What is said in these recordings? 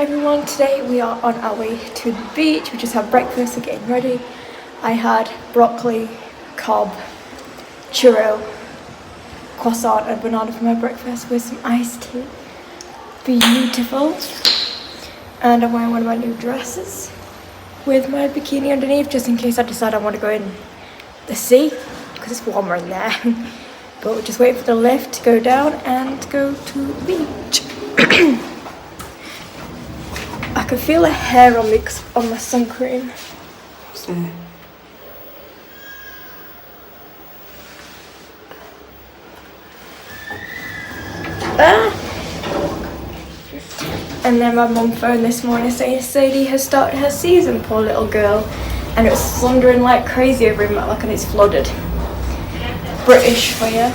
everyone, today we are on our way to the beach. We just had breakfast, we're getting ready. I had broccoli, cob, churro, croissant and banana for my breakfast with some iced tea. Beautiful. And I'm wearing one of my new dresses with my bikini underneath just in case I decide I want to go in the sea because it's warmer in there. But we're just waiting for the lift to go down and go to the beach. I can feel a hair on me on my sun cream. And then my mum phoned this morning saying Sadie has started her season, poor little girl. And it was thundering like crazy over in Matlock and it's flooded. British for you.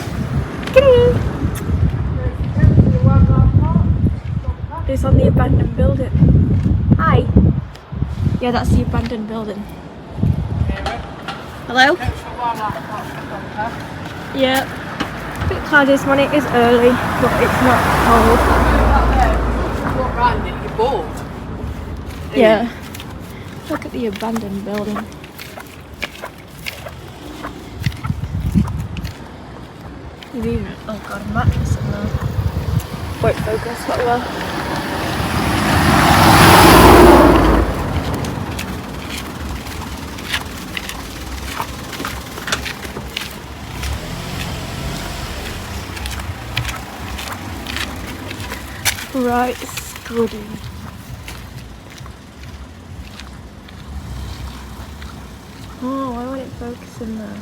It's on the abandoned building. Hi. Yeah, that's the abandoned building. Hello? Yeah. A bit cloudy this morning. It is early, but it's not cold. Walk round it, you're bored. Yeah. Look at the abandoned building. You've even, oh god, a mattress in there. Won't focus that well. Right, Scuddy. Oh, why won't it focus in there?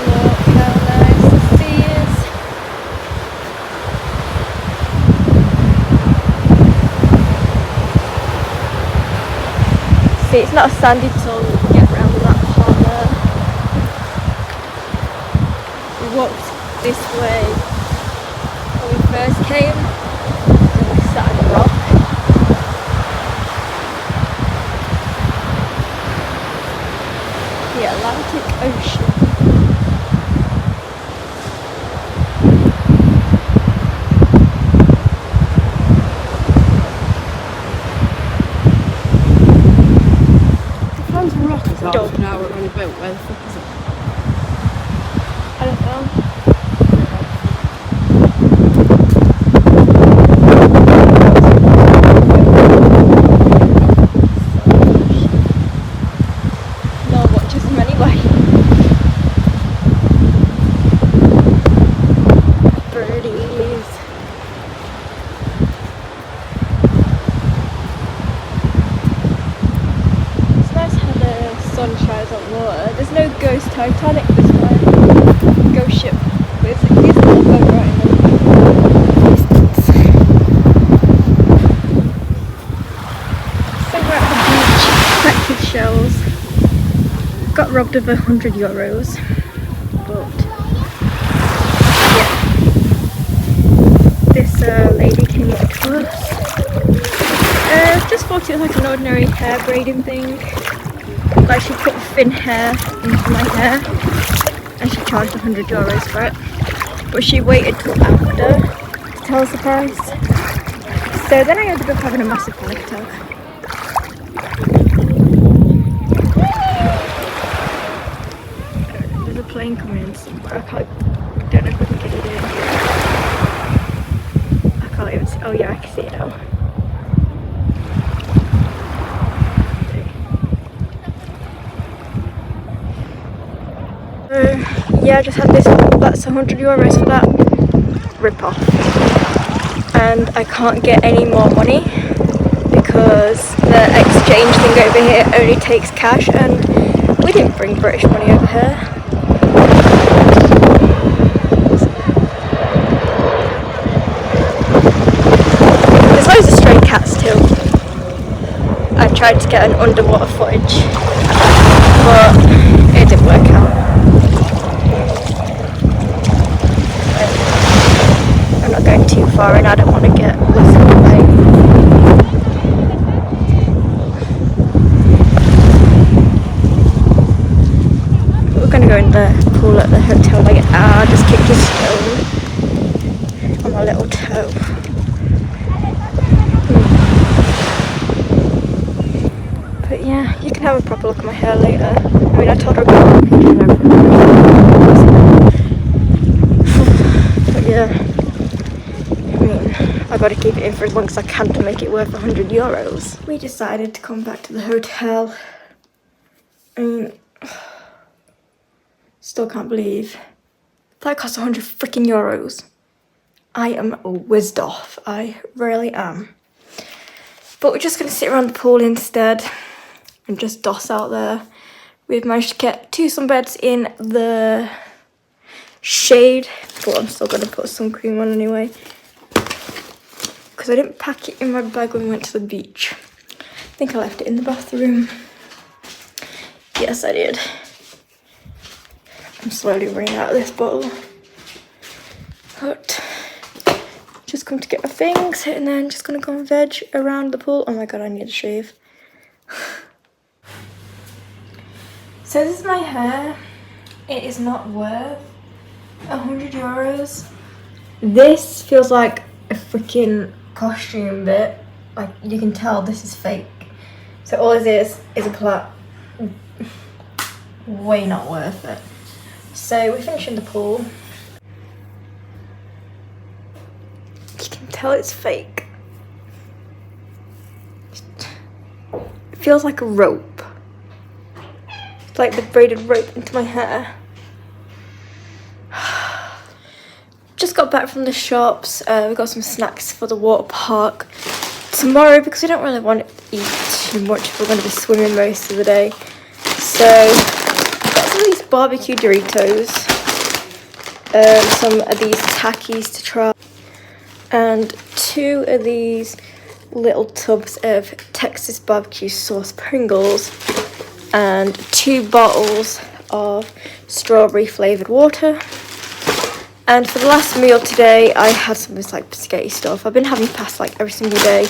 Look how nice the sea is. See, it's not a sandy tunnel, you can get around that harbour. We walked this way when we first came, and we sat on a rock. The Atlantic Ocean. The front rock is Half an hour on a boat, where the fuck is it? I don't know. Shines on water. There's no ghost Titanic this time. Ghost ship. But it's a little boat right in the distance. So we're at the beach, packed with shells. Got robbed of €100. But yeah. This lady came up to us. Just thought it was like an ordinary hair braiding thing. Like she put thin hair into my hair and she charged €100 for it, but she waited till after to tell us the price. So then I ended up having a massive panic attack. There's a plane coming in somewhere. I don't know if we can get it in. I can't even see. Oh yeah, I can see it now. Yeah, I just had this, that's €100 for that rip-off, and I can't get any more money because the exchange thing over here only takes cash and we didn't bring British money over here. There's loads of stray cats too. I tried to get an underwater footage but it didn't work out. I'm not going too far in, I don't want to get lost in the way. We're going to go in the pool at the hotel. Like, I just kicked a stone on my little little toe. But yeah, you can have a proper look at my hair later. I mean, I told her about the picture and everything. But yeah, I mean, I gotta keep it in for as long as I can to make it worth €100. We decided to come back to the hotel. I mean, still can't believe that cost €100. I am whizzed off. I really am. But we're just gonna sit around the pool instead and just doss out there. We've managed to get 2 sunbeds in the shade, but I'm still gonna put sun cream on anyway, because I didn't pack it in my bag when we went to the beach. I think I left it in the bathroom. Yes, I did. I'm slowly running out of this bottle. But just come to get my things and then just gonna go and veg around the pool. Oh my god, I need a shave. So this is my hair. It is not worth €100. This feels like a freaking costume bit. Like, you can tell this is fake. So all it is a plait. Way not worth it. So we're finishing the pool. You can tell it's fake. It feels like a rope. It's like the braided rope into my hair. Just got back from the shops. We got some snacks for the water park tomorrow because we don't really want to eat too much. We're going to be swimming most of the day. So got some of these barbecue Doritos, some of these Takis to try, and 2 of these little tubs of Texas barbecue sauce Pringles, and 2 bottles of strawberry flavoured water. And for the last meal today, I had some of this like spaghetti stuff. I've been having pasta like every single day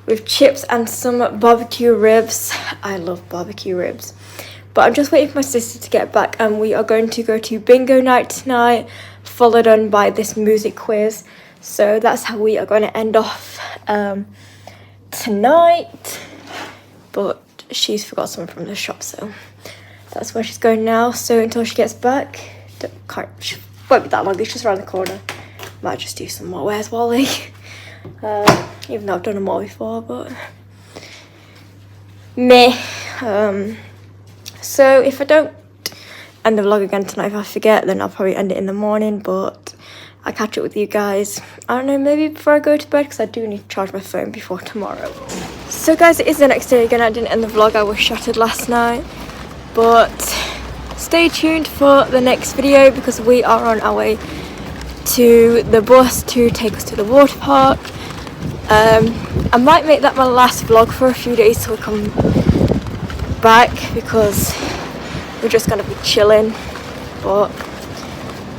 with chips and some barbecue ribs. I love barbecue ribs. But I'm just waiting for my sister to get back, and we are going to go to bingo night tonight, followed on by this music quiz. So that's how we are going to end off tonight. But she's forgot something from the shop, so that's where she's going now. So until she gets back, she won't be that long, it's just around the corner. Might just do some more Where's Wally, even though I've done them all before, but meh. So if I don't end the vlog again tonight, if I forget, then I'll probably end it in the morning, but I'll catch up with you guys, I don't know, maybe before I go to bed, because I do need to charge my phone before tomorrow. So guys, it is the next day again. I didn't end the vlog, I was shattered last night, but stay tuned for the next video because we are on our way to the bus to take us to the water park. I might make that my last vlog for a few days till we come back, because we're just gonna be chilling, but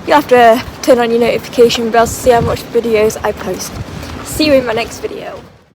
you have to turn on your notification bell to see how much videos I post. See you in my next video.